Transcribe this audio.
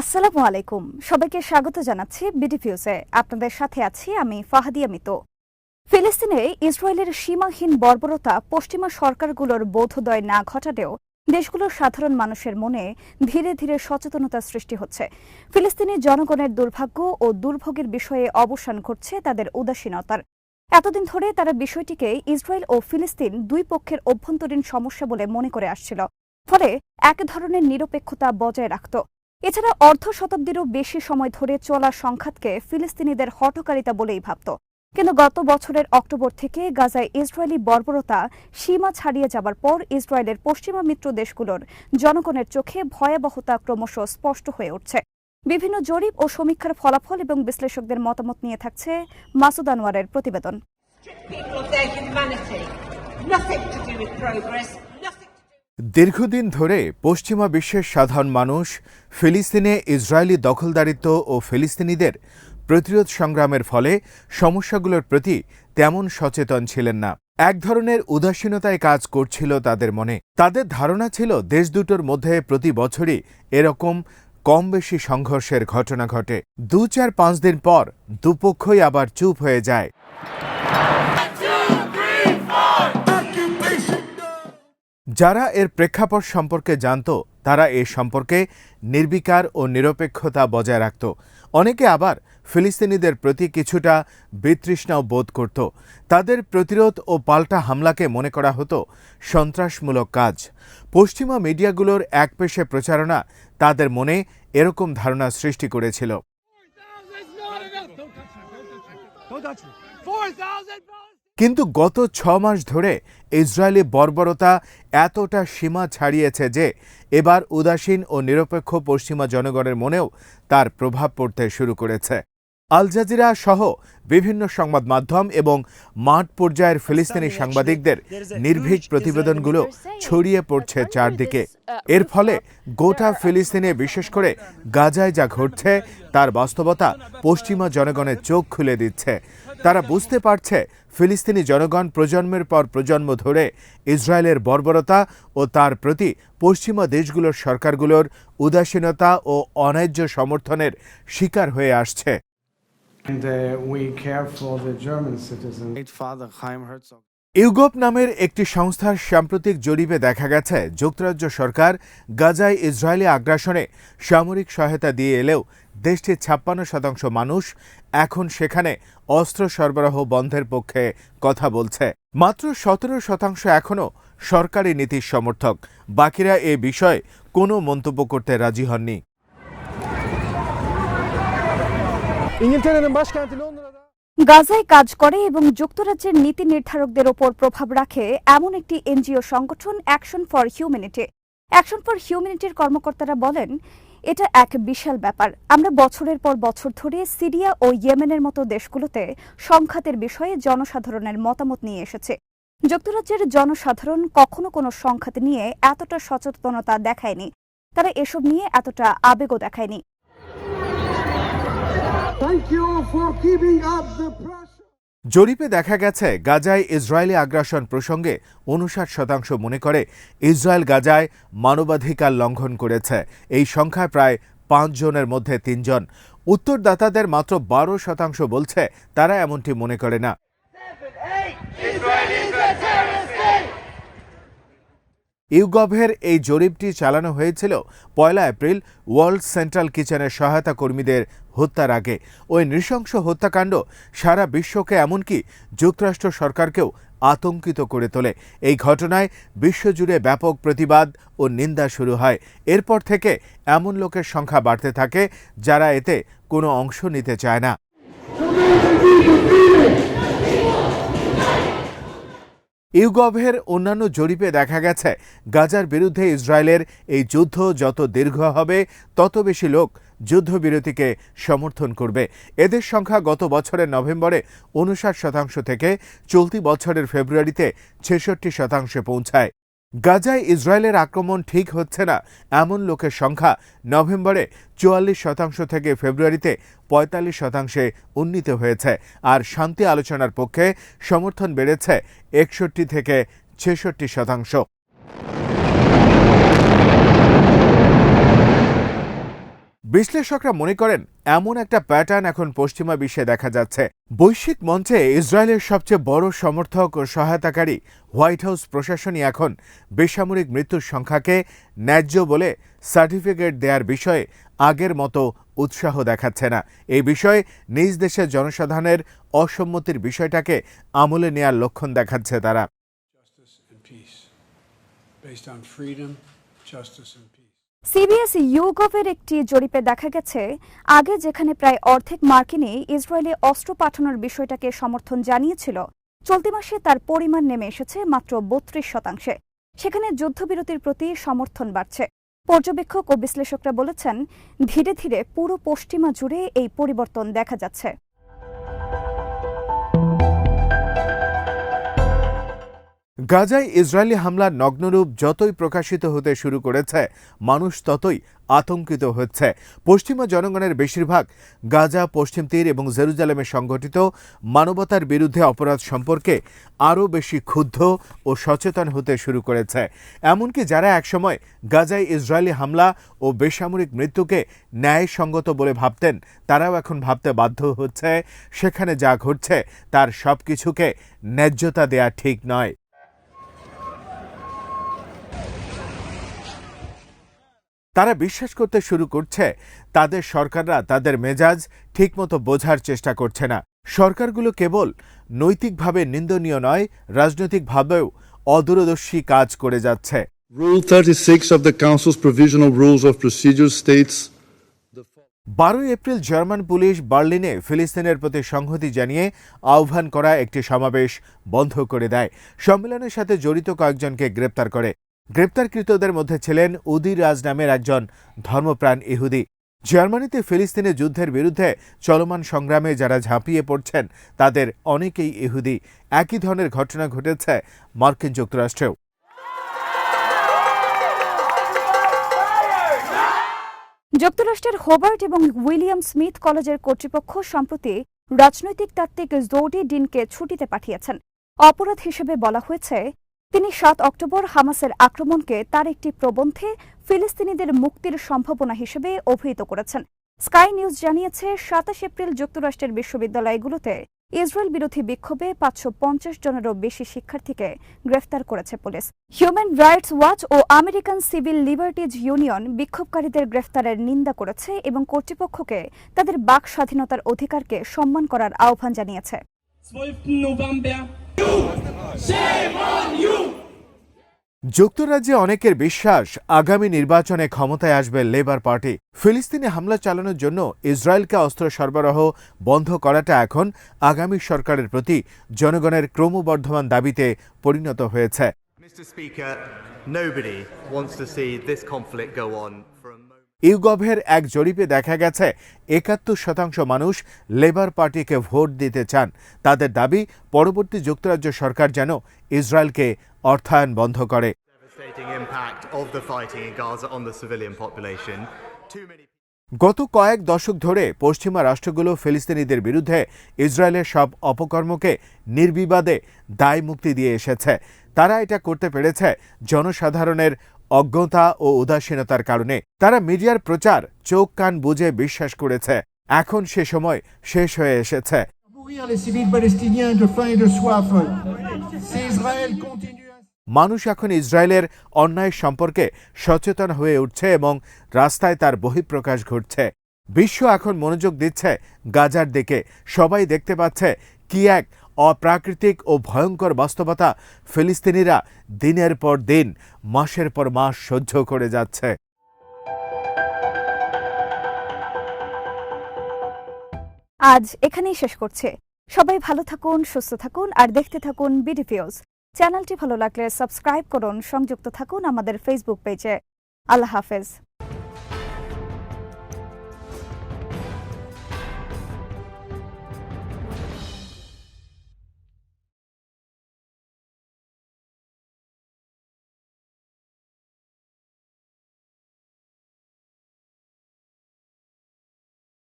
আসসালামু আলাইকুম। সবাইকে স্বাগত জানাচ্ছি বিডিনিউজে। আপনাদের সাথে আছি আমি ফাহাদিয়া মিতু। ফিলিস্তিনে ইসরায়েলের সীমাহীন বর্বরতা পশ্চিমা সরকারগুলোর বোধোদয় না ঘটালেও দেশগুলোর সাধারণ মানুষের মনে ধীরে ধীরে সচেতনতা সৃষ্টি হচ্ছে। ফিলিস্তিনি জনগণের দুর্ভাগ্য ও দুর্ভোগের বিষয়ে অবসান ঘটছে তাদের উদাসীনতার। এতদিন ধরে তারা বিষয়টিকে ইসরায়েল ও ফিলিস্তিন দুই পক্ষের অভ্যন্তরীণ সমস্যা বলে মনে করে আসছিল, ফলে এক ধরনের নিরপেক্ষতা বজায় রাখত। এছাড়া অর্ধ শতাব্দীরও বেশি সময় ধরে চলা সংঘাতকে ফিলিস্তিনিদের হঠকারিতা বলেই ভাবত। কিন্তু গত বছরের অক্টোবর থেকে গাজায় ইসরায়েলি বর্বরতা সীমা ছাড়িয়ে যাবার পর ইসরায়েলের পশ্চিমা মিত্র দেশগুলোর জনগণের চোখে ভয়াবহতা ক্রমশ স্পষ্ট হয়ে উঠছে। বিভিন্ন জরিপ ও সমীক্ষার ফলাফল এবং বিশ্লেষকদের মতামত নিয়ে থাকছে মাসুদ আনোয়ারের প্রতিবেদন। দীর্ঘদিন ধরে পশ্চিমা বিশ্বের সাধারণ মানুষ ফিলিস্তিনে ইসরায়েলি দখলদারিত্ব ও ফিলিস্তিনিদের প্রতিরোধ সংগ্রামের ফলে সমস্যাগুলোর প্রতি তেমন সচেতন ছিলেন না। এক ধরনের উদাসীনতায় কাজ করছিল তাদের মনে। তাদের ধারণা ছিল দেশ দুটোর মধ্যে প্রতি বছরই এরকম কম বেশি সংঘর্ষের ঘটনা ঘটে। 2-4-5 দিন পর দুপক্ষই আবার চুপ হয়ে যায়। যারা এর প্রেক্ষাপট সম্পর্কে জানত তারা এ সম্পর্কে নির্বিকার ও নিরপেক্ষতা বজায় রাখত। অনেকে আবার ফিলিস্তিনিদের প্রতি কিছুটা বিতৃষ্ণাও বোধ করত। তাদের প্রতিরোধ ও পাল্টা হামলাকে মনে করা হতো সন্ত্রাসমূলক কাজ। পশ্চিমা মিডিয়াগুলোর একপেশে প্রচারণা তাদের মনে এরকম ধারণা সৃষ্টি করেছিল। কিন্তু গত 6 মাস ধরে ইসরায়েলি বর্বরতা এতটা সীমা ছাড়িয়েছে যে এবার উদাসীন ও নিরপেক্ষ পশ্চিমা জনগণের মনেও তার প্রভাব পড়তে শুরু করেছে। আল জাজিরা সহ বিভিন্ন সংবাদ মাধ্যম এবং মাঠ পর্যায়ের ফিলিস্তিনি সাংবাদিকদের নির্ভীক প্রতিবেদনগুলো ছড়িয়ে পড়ছে চারদিকে। এর ফলে গোটা ফিলিস্তিনে, বিশেষ করে গাজায় যা ঘটছে তার বাস্তবতা পশ্চিমা জনগণের চোখ খুলে দিচ্ছে। তারা বুঝতে পারছে ফিলিস্তিনি জনগণ প্রজন্মের পর প্রজন্ম ধরে ইসরায়েলের বর্বরতা ও তার প্রতি পশ্চিমা দেশগুলোর সরকারগুলোর উদাসীনতা ও অন্যায্য সমর্থনের শিকার হয়ে আসছে। ইউগপ নামের একটি সংস্থার সাম্প্রতিক জরিপে দেখা গেছে যুক্তরাজ্য সরকার গাজায় ইসরায়েলি আগ্রাসনে সামরিক সহায়তা দিয়ে এলেও দেশটির 56% মানুষ এখন সেখানে অস্ত্র সরবরাহ বন্ধের পক্ষে কথা বলছে। মাত্র 17% এখনও সরকারি নীতির সমর্থক। বাকিরা এ বিষয়ে কোনো মন্তব্য করতে রাজি হননি। গাজায় কাজ করে এবং যুক্তরাজ্যের নীতি নির্ধারকদের ওপর প্রভাব রাখে এমন একটি এনজিও সংগঠন Action for Humanity. Action for হিউম্যানিটির কর্মকর্তারা বলেন, এটা এক বিশাল ব্যাপার। আমরা বছরের পর বছর ধরে সিরিয়া ও ইয়েমেনের মতো দেশগুলোতে সংঘাতের বিষয়ে জনসাধারণের মতামত নিয়ে এসেছে। যুক্তরাজ্যের জনসাধারণ কখনো কোনো সংঘাত নিয়ে এতটা সচেতনতা দেখায়নি, তারা এসব নিয়ে এতটা আবেগও দেখায়নি। জরিপে দেখা গেছে গাজায় ইসরায়েলি আগ্রাসন প্রসঙ্গে 59% মনে করে ইসরায়েল গাজায় মানবাধিকার লঙ্ঘন করেছে। এই সংখ্যায় প্রায় 5 জনের মধ্যে 3 জন। উত্তরদাতাদের মাত্র 12% বলছে তারা এমনটি মনে করে না। ইউগভের এই জরিপটি চালানো হয়েছিল 1 এপ্রিল ওয়ার্ল্ড সেন্ট্রাল কিচেনের সহায়তা কর্মীদের হত্যার আগে। ওই নৃশংস হত্যাকাণ্ড সারা বিশ্বকে, এমনকি যুক্তরাষ্ট্র সরকারকেও আতঙ্কিত করে তোলে। এই ঘটনায় বিশ্বজুড়ে ব্যাপক প্রতিবাদ ও নিন্দা শুরু হয়। এরপর থেকে এমন লোকের সংখ্যা বাড়তে থাকে যারা এতে কোনো অংশ নিতে চায় না। ইউগভের অন্যান্য জরিপে দেখা গেছে গাজার বিরুদ্ধে ইসরায়েলের এই যুদ্ধ যত দীর্ঘ হবে তত বেশি লোক যুদ্ধবিরতিকে সমর্থন করবে। এদের সংখ্যা গত বছরের নভেম্বরে 59% থেকে চলতি বছরের ফেব্রুয়ারিতে 66% পৌঁছায়। গাজায় ইসরায়েলের আক্রমণ ঠিক হচ্ছে না এমন লোকের সংখ্যা নভেম্বরে 44% থেকে ফেব্রুয়ারিতে 45% উন্নীত হয়েছে। আর শান্তি আলোচনার পক্ষে সমর্থন বেড়েছে 61 থেকে 66%। বিশ্লেষকরা মনে করেন এমন একটা প্যাটার্ন এখন পশ্চিমা বিশ্বে দেখা যাচ্ছে। বৈশ্বিক মঞ্চে ইসরায়েলের সবচেয়ে বড় সমর্থক ও সহায়তাকারী হোয়াইট হাউস প্রশাসনই এখন বেসামরিক মৃত্যুর সংখ্যাকে ন্যায্য বলে সার্টিফিকেট দেওয়ার বিষয়ে আগের মতো উৎসাহ দেখাচ্ছে না। এই বিষয়ে নিজ দেশের জনসাধারণের অসম্মতির বিষয়টাকে আমলে নেয়ার লক্ষণ দেখাচ্ছে তারা। সিবিএস ইউগভের একটি জরিপে দেখা গেছে, আগে যেখানে প্রায় অর্ধেক মার্কিনই ইসরায়েলে অস্ত্র পাঠানোর বিষয়টাকে সমর্থন জানিয়েছিল, চলতি মাসে তার পরিমাণ নেমে এসেছে মাত্র ৩২%। সেখানে যুদ্ধবিরতির প্রতি সমর্থন বাড়ছে। পর্যবেক্ষক ও বিশ্লেষকরা বলেছেন, ধীরে ধীরে পুরো পশ্চিমা জুড়ে এই পরিবর্তন দেখা যাচ্ছে। গাজায় ইসরায়েলি হামলার নগ্নরূপ যতই প্রকাশিত হতে শুরু করেছে, মানুষ ততই আতঙ্কিত হচ্ছে। পশ্চিমা জনগণের বেশিরভাগ গাজা, পশ্চিম তীর এবং জেরুজালেমে সংঘটিত মানবতার বিরুদ্ধে অপরাধ সম্পর্কে আরও বেশি ক্ষুব্ধ ও সচেতন হতে শুরু করেছে। এমনকি যারা একসময় গাজায় ইসরায়েলি হামলা ও বেসামরিক মৃত্যুকে ন্যায়সঙ্গত বলে ভাবতেন, তারাও এখন ভাবতে বাধ্য হচ্ছে সেখানে যা ঘটছে তার সবকিছুকে ন্যায্যতা দেয়া ঠিক নয়। তারা বিশ্বাস করতে শুরু করছে তাদের সরকাররা তাদের মেজাজ ঠিকমতো বোঝার চেষ্টা করছে না। সরকারগুলো কেবল নৈতিকভাবে নিন্দনীয় নয়, রাজনৈতিকভাবেও অদূরদর্শী কাজ করে যাচ্ছে। Rule 36 of the Council's Provisional Rules of Procedure states 12 April German পুলিশ বার্লিনে ফিলিস্তিনের প্রতি সংহতি জানিয়ে আহ্বান করা একটি সমাবেশ বন্ধ করে দেয়। সম্মেলনের সাথে জড়িত কয়েকজনকে গ্রেপ্তার করে। গ্রেপ্তারকৃতদের মধ্যে ছিলেন উদি রাজ নামের একজন ধর্মপ্রাণ ইহুদি। জার্মানিতে ফিলিস্তিনের যুদ্ধের বিরুদ্ধে চলমান সংগ্রামে যারা ঝাঁপিয়ে পড়ছেন তাদের অনেকেই ইহুদি। একই ধরনের ঘটনা ঘটেছে মার্কিন যুক্তরাষ্ট্রেও। যুক্তরাষ্ট্রের হোবার্ট এবং উইলিয়াম স্মিথ কলেজের কর্তৃপক্ষ সম্প্রতি রাজনৈতিক তাত্ত্বিক জোডি ডিনকে ছুটিতে পাঠিয়েছেন। অপরাধ হিসেবে বলা হয়েছে, তিনি 7 অক্টোবর হামাসের আক্রমণকে তার একটি প্রবন্ধে ফিলিস্তিনিদের মুক্তির সম্ভাবনা হিসেবে অভিহিত করেছেন। স্কাই নিউজ জানিয়েছে, 27 এপ্রিল যুক্তরাষ্ট্রের বিশ্ববিদ্যালয়গুলোতে ইসরায়েল বিরোধী বিক্ষোভে 550 জনেরও বেশি শিক্ষার্থীকে গ্রেফতার করেছে পুলিশ। হিউম্যান রাইটস ওয়াচ ও আমেরিকান সিভিল লিবার্টিজ ইউনিয়ন বিক্ষোভকারীদের গ্রেফতারের নিন্দা করেছে এবং কর্তৃপক্ষকে তাদের বাক স্বাধীনতার অধিকারকে সম্মান করার আহ্বান জানিয়েছে। যুক্তরাজ্যে অনেকের বিশ্বাস আগামী নির্বাচনে ক্ষমতায় আসবে লেবার পার্টি। ফিলিস্তিনে হামলা চালানোর জন্য ইসরায়েলকে অস্ত্র সরবরাহ বন্ধ করাটা এখন আগামী সরকারের প্রতি জনগণের ক্রমবর্ধমান দাবিতে পরিণত হয়েছে। Mr. Speaker, nobody wants to see this conflict go on for a moment. ইউগভের এক জরিপে দেখা গেছে ৭১% মানুষ লেবার পার্টিকে ভোট দিতে চান। তাদের দাবি, পরবর্তী যুক্তরাজ্য সরকার যেন ইসরায়েলকে অর্থায়ন বন্ধ করে। Devastating impact of the fighting in Gaza on the civilian population. Too many গত কয়েক দশক ধরে পশ্চিমা রাষ্ট্রগুলো ফিলিস্তিনিদের বিরুদ্ধে ইসরায়েলের সব অপকর্মকে নির্বিবাদে দায় মুক্তি দিয়ে এসেছে। তারা এটা করতে পেরেছে জনসাধারণের অজ্ঞতা ও উদাসীনতার কারণে। তারা মিডিয়ার প্রচার চোখ কান বুজে বিশ্বাস করেছে। এখন সে সময় শেষ হয়ে এসেছে। মানুষ এখন ইসরায়েলের অন্যায় সম্পর্কে সচেতন হয়ে উঠছে এবং রাস্তায় তার বহিঃপ্রকাশ ঘটছে। বিশ্ব এখন মনোযোগ দিচ্ছে গাজার দিকে। সবাই দেখতে পাচ্ছে কি এক অপ্রাকৃতিক ও ভয়ঙ্কর বাস্তবতা ফিলিস্তিনিরা দিনের পর দিন, মাসের পর মাস সহ্য করে যাচ্ছে। আজ এখানেই শেষ করছে। সবাই ভালো থাকুন, সুস্থ থাকুন আর দেখতে থাকুন বিডিভিউজ। চ্যানেলটি ভালো লাগলে সাবস্ক্রাইব করুন, সংযুক্ত থাকুন আমাদের ফেসবুক পেজে। আল্লাহ হাফেজ।